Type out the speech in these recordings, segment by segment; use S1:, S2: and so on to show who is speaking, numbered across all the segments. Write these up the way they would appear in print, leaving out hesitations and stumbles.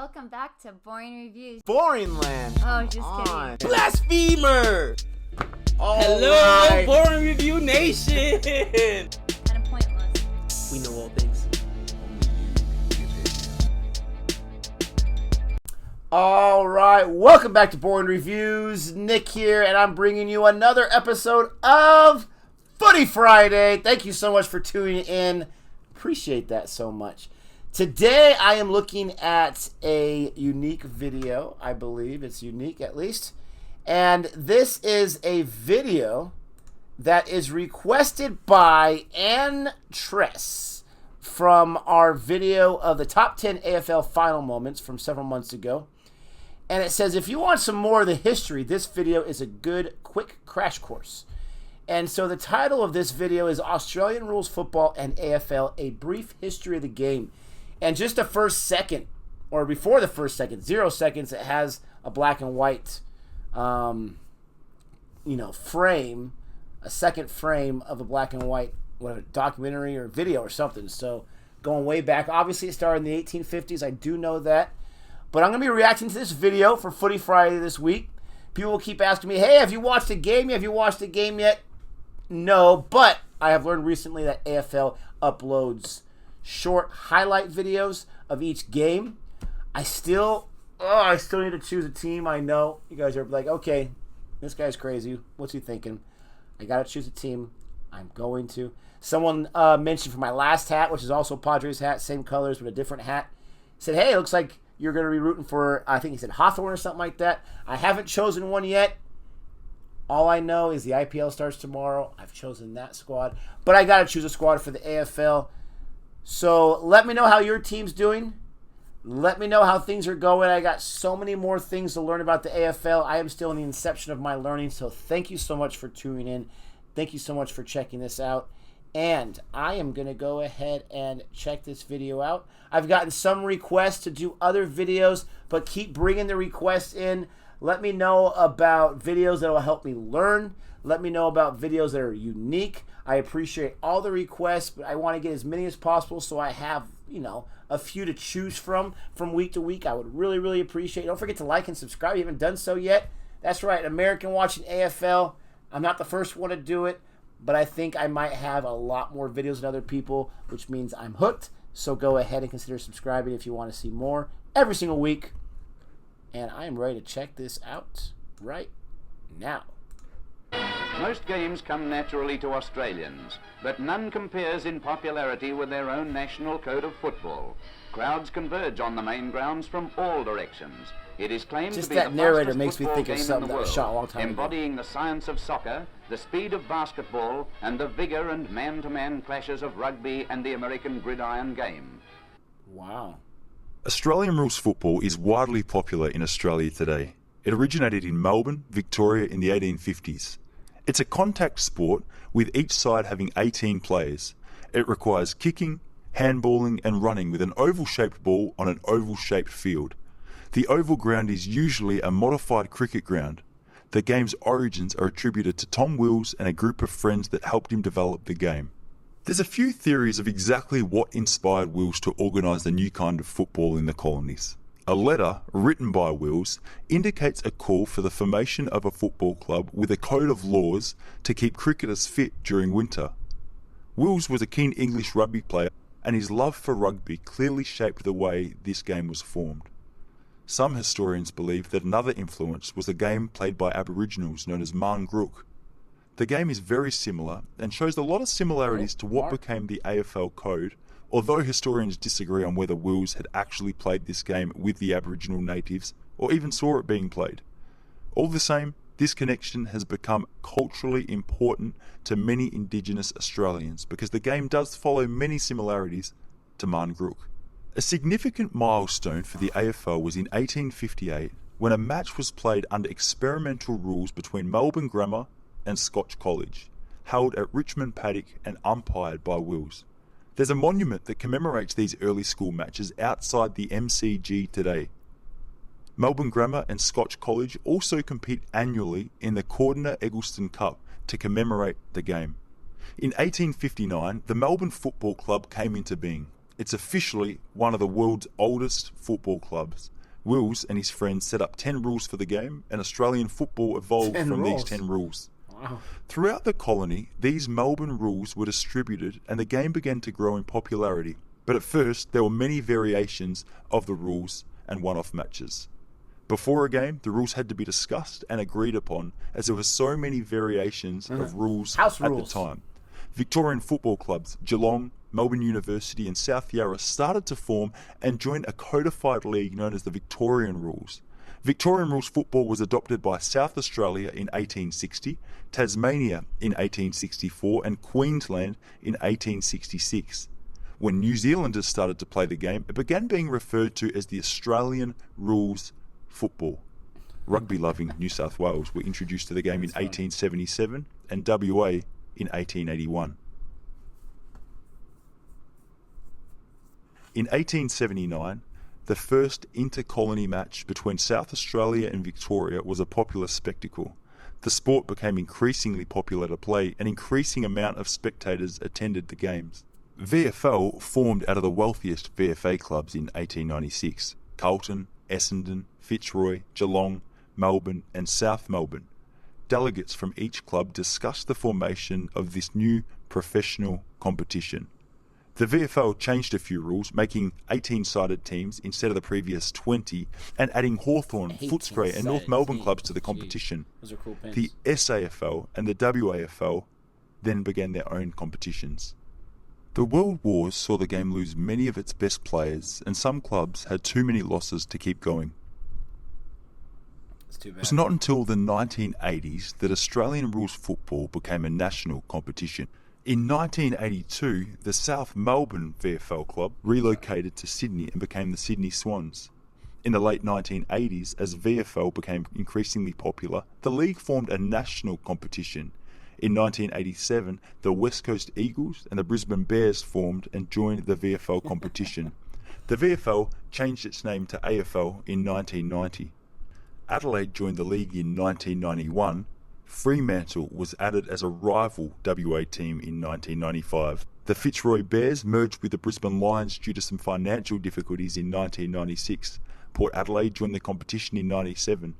S1: Welcome back to Boring Reviews.
S2: Boring land.
S1: Oh, just kidding.
S2: Blasphemer.
S3: Hello,
S2: right.
S3: Boring Review Nation.
S1: Kind of pointless.
S3: We know all things.
S2: All right, welcome back to Boring Reviews. Nick here, and I'm bringing you another episode of Footy Friday. Thank you so much for tuning in. Appreciate that so much. Today, I am looking at a unique video. I believe it's unique, at least. And this is a video that is requested by Ann Tress from our video of the top 10 AFL final moments from several months ago. And it says, if you want some more of the history, this video is a good, quick crash course. And so the title of this video is Australian Rules Football and AFL, A Brief History of the Game. And just the first second, or before the first second, 0 seconds, it has a black and white, frame, a second frame of a black and white, documentary or video or something. So going way back, obviously it started in the 1850s. I do know that. But I'm going to be reacting to this video for Footy Friday this week. People will keep asking me, hey, have you watched the game? Have you watched the game yet? No, but I have learned recently that AFL uploads short highlight videos of each game. I still need to choose a team. I know you guys are like, okay, this guy's crazy. What's he thinking? I got to choose a team. I'm going to. Someone mentioned for my last hat, which is also Padres hat, same colors but a different hat, said, hey, it looks like you're going to be rooting for, I think he said Hawthorn or something like that. I haven't chosen one yet. All I know is the IPL starts tomorrow. I've chosen that squad. But I got to choose a squad for the AFL. So let me know how your team's doing. Let me know how things are going. I got so many more things to learn about the AFL. I am still in the inception of my learning. So thank you so much for tuning in. Thank you so much for checking this out. And I am going to go ahead and check this video out. I've gotten some requests to do other videos, but keep bringing the requests in. Let me know about videos that will help me learn. Let me know about videos that are unique. I appreciate all the requests, but I want to get as many as possible so I have, a few to choose from week to week. I would really, really appreciate it. Don't forget to like and subscribe if you haven't done so yet. That's right, American watching AFL. I'm not the first one to do it, but I think I might have a lot more videos than other people, which means I'm hooked. So go ahead and consider subscribing if you want to see more every single week. And I am ready to check this out right now.
S4: Most games come naturally to Australians, but none compares in popularity with their own national code of football. Crowds converge on the main grounds from all directions. It is claimed
S2: Just
S4: to be
S2: that
S4: the
S2: narrator
S4: fastest
S2: makes me
S4: football
S2: think of
S4: game in
S2: something
S4: the
S2: that was
S4: world,
S2: shot a long time ago.
S4: embodying the science of soccer, the speed of basketball, and the vigor and man-to-man clashes of rugby and the American gridiron game.
S2: Wow.
S5: Australian rules football is widely popular in Australia today. It originated in Melbourne, Victoria in the 1850s. It's a contact sport with each side having 18 players. It requires kicking, handballing and running with an oval-shaped ball on an oval-shaped field. The oval ground is usually a modified cricket ground. The game's origins are attributed to Tom Wills and a group of friends that helped him develop the game. There's a few theories of exactly what inspired Wills to organise the new kind of football in the colonies. A letter written by Wills indicates a call for the formation of a football club with a code of laws to keep cricketers fit during winter. Wills was a keen English rugby player, and his love for rugby clearly shaped the way this game was formed. Some historians believe that another influence was a game played by Aboriginals known as Marngrook. The game is very similar and shows a lot of similarities to what became the AFL code, although historians disagree on whether Wills had actually played this game with the Aboriginal natives or even saw it being played. All the same, this connection has become culturally important to many Indigenous Australians because the game does follow many similarities to Marngrook. A significant milestone for the AFL was in 1858 when a match was played under experimental rules between Melbourne Grammar and Scotch College, held at Richmond Paddock and umpired by Wills. There's a monument that commemorates these early school matches outside the MCG today. Melbourne Grammar and Scotch College also compete annually in the Cordner Eggleston Cup to commemorate the game. In 1859, the Melbourne Football Club came into being. It's officially one of the world's oldest football clubs. Wills and his friends set up 10 rules for the game, and Australian football evolved
S2: 10
S5: from these
S2: rules.
S5: 10 rules.
S2: Wow.
S5: Throughout the colony, these Melbourne rules were distributed and the game began to grow in popularity. But at first, there were many variations of the rules and one-off matches. Before a game, the rules had to be discussed and agreed upon, as there were so many variations of rules
S2: House
S5: at
S2: rules.
S5: the time. Victorian football clubs, Geelong, Melbourne University and South Yarra started to form and joined a codified league known as the Victorian Rules. Victorian Rules football was adopted by South Australia in 1860, Tasmania in 1864 and Queensland in 1866. When New Zealanders started to play the game, it began being referred to as the Australian Rules football. Rugby-loving New South Wales were introduced to the game in 1877 and WA in 1881. In 1879, the first inter-colony match between South Australia and Victoria was a popular spectacle. The sport became increasingly popular to play, an increasing amount of spectators attended the games. VFL formed out of the wealthiest VFA clubs in 1896: Carlton, Essendon, Fitzroy, Geelong, Melbourne and South Melbourne. Delegates from each club discussed the formation of this new professional competition. The VFL changed a few rules, making 18-sided teams instead of the previous 20, and adding Hawthorn, Footscray and North
S2: 18-sided
S5: Melbourne
S2: teams.
S5: clubs to the competition.
S2: Those are cool pins.
S5: The SAFL and the WAFL then began their own competitions. The World Wars saw the game lose many of its best players, and some clubs had too many losses to keep going.
S2: It's too
S5: It
S2: bad.
S5: was not until the 1980s that Australian rules football became a national competition. In 1982, the South Melbourne VFL club relocated to Sydney and became the Sydney Swans. In the late 1980s, as VFL became increasingly popular, the league formed a national competition. In 1987, the West Coast Eagles and the Brisbane Bears formed and joined the VFL competition. The VFL changed its name to AFL in 1990. Adelaide joined the league in 1991. Fremantle was added as a rival WA team in 1995. The Fitzroy Bears merged with the Brisbane Lions due to some financial difficulties in 1996. Port Adelaide joined the competition in 1997.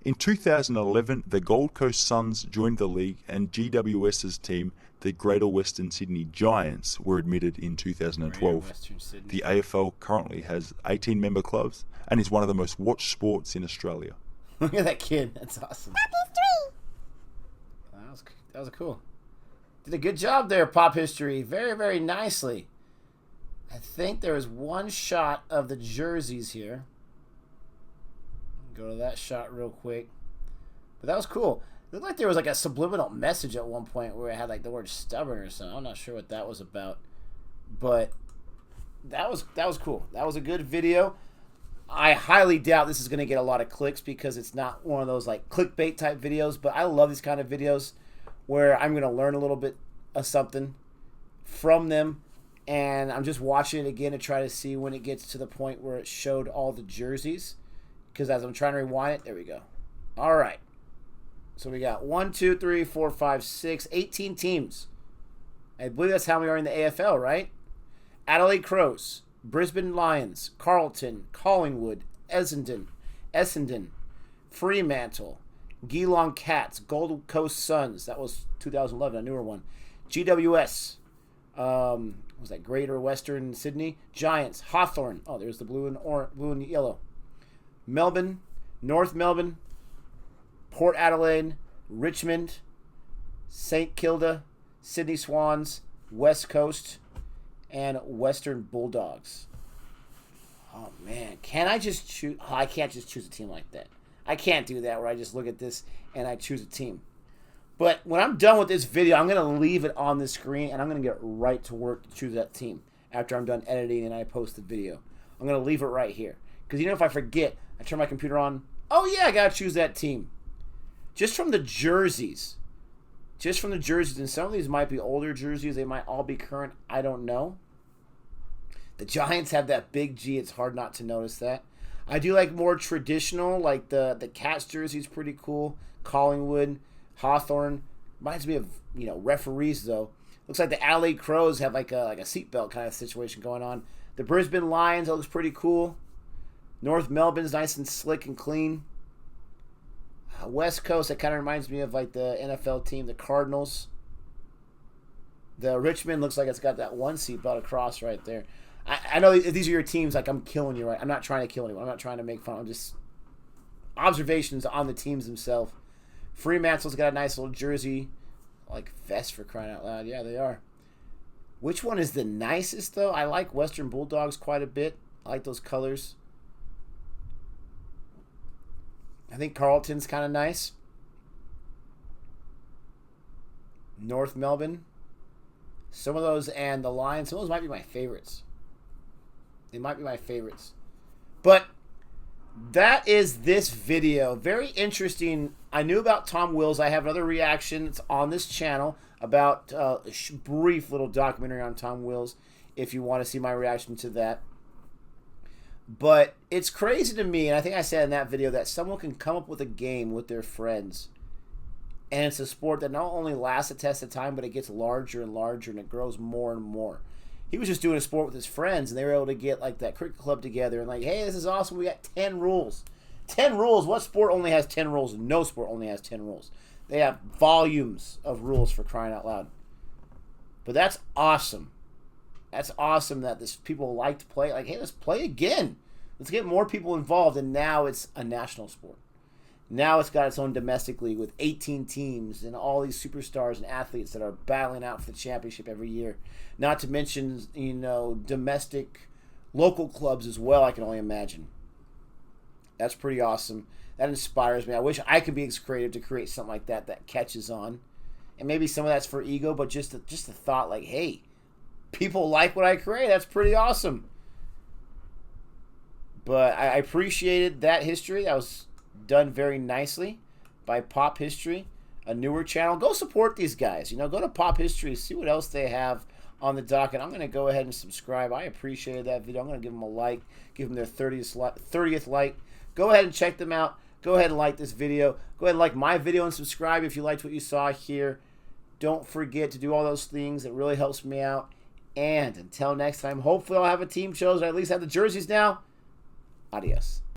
S5: In 2011, the Gold Coast Suns joined the league and GWS's team, the Greater Western Sydney Giants, were admitted in 2012.
S2: Western Sydney.
S5: The AFL currently has 18 member clubs and is one of the most watched sports in Australia.
S2: Look at that kid. That's awesome. That was cool. Did a good job there, Pop History. Very, very nicely. I think there is one shot of the jerseys here. Go to that shot real quick. But that was cool. It looked like there was like a subliminal message at one point where it had like the word stubborn or something. I'm not sure what that was about. But that was cool. That was a good video. I highly doubt this is going to get a lot of clicks because it's not one of those like clickbait type videos, but I love these kind of videos where I'm going to learn a little bit of something from them, and I'm just watching it again to try to see when it gets to the point where it showed all the jerseys, because as I'm trying to rewind it, there we go. All right. So we got 1, 2, 3, 4, 5, 6, 18 teams. I believe that's how we are in the AFL, right? Adelaide Crows, Brisbane Lions, Carlton, Collingwood, Essendon, Fremantle, Geelong Cats, Gold Coast Suns. That was 2011, a newer one. GWS. Was that Greater Western Sydney? Giants, Hawthorn. Oh, there's the blue and yellow. Melbourne, North Melbourne, Port Adelaide, Richmond, St Kilda, Sydney Swans, West Coast, and Western Bulldogs. Oh man, can I just choose? Oh, I can't just choose a team like that. I can't do that where I just look at this and I choose a team. But when I'm done with this video, I'm going to leave it on the screen and I'm going to get right to work to choose that team after I'm done editing and I post the video. I'm going to leave it right here. Because if I forget, I turn my computer on. Oh yeah, I got to choose that team. Just from the jerseys. And some of these might be older jerseys. They might all be current. I don't know. The Giants have that big G. It's hard not to notice that. I do like more traditional, like the Cats jersey is pretty cool. Collingwood, Hawthorn. Reminds me of, referees though. Looks like the Adelaide Crows have like a seatbelt kind of situation going on. The Brisbane Lions, that looks pretty cool. North Melbourne's nice and slick and clean. West Coast, that kind of reminds me of like the NFL team, the Cardinals. The Richmond looks like it's got that one seatbelt across right there. I know these are your teams, like I'm killing you, right? I'm not trying to kill anyone. I'm not trying to make fun. I'm just observations on the teams themselves. Fremantle's got a nice little jersey, like vest for crying out loud. Yeah, they are. Which one is the nicest, though? I like Western Bulldogs quite a bit. I like those colors. I think Carlton's kind of nice. North Melbourne. Some of those and the Lions, some of those might be my favorites. They might be my favorites. But that is this video. Very interesting. I knew about Tom Wills. I have another reaction. It's on this channel about a brief little documentary on Tom Wills if you want to see my reaction to that. But it's crazy to me, and I think I said in that video, that someone can come up with a game with their friends. And it's a sport that not only lasts a test of time, but it gets larger and larger, and it grows more and more. He was just doing a sport with his friends, and they were able to get like that cricket club together and like, hey, this is awesome. We got 10 rules. 10 rules. What sport only has 10 rules? No sport only has 10 rules. They have volumes of rules, for crying out loud. But that's awesome. That's awesome that this people like to play. Like, hey, let's play again. Let's get more people involved. And now it's a national sport. Now it's got its own domestic league with 18 teams and all these superstars and athletes that are battling out for the championship every year. Not to mention, you know, domestic local clubs as well, I can only imagine. That's pretty awesome. That inspires me. I wish I could be as creative to create something like that that catches on. And maybe some of that's for ego, but just the thought like, hey, people like what I create. That's pretty awesome. But I appreciated that history. That was done very nicely by Pop History, a newer channel. Go support these guys. You know, go to Pop History, see what else they have on the docket. I'm going to go ahead and subscribe. I appreciated that video. I'm going to give them a like, give them their 30th like. Go ahead and check them out. Go ahead and like this video. Go ahead and like my video and subscribe if you liked what you saw here. Don't forget to do all those things. It really helps me out. And until next time, hopefully I'll have a team shows, or at least have the jerseys now. Adios.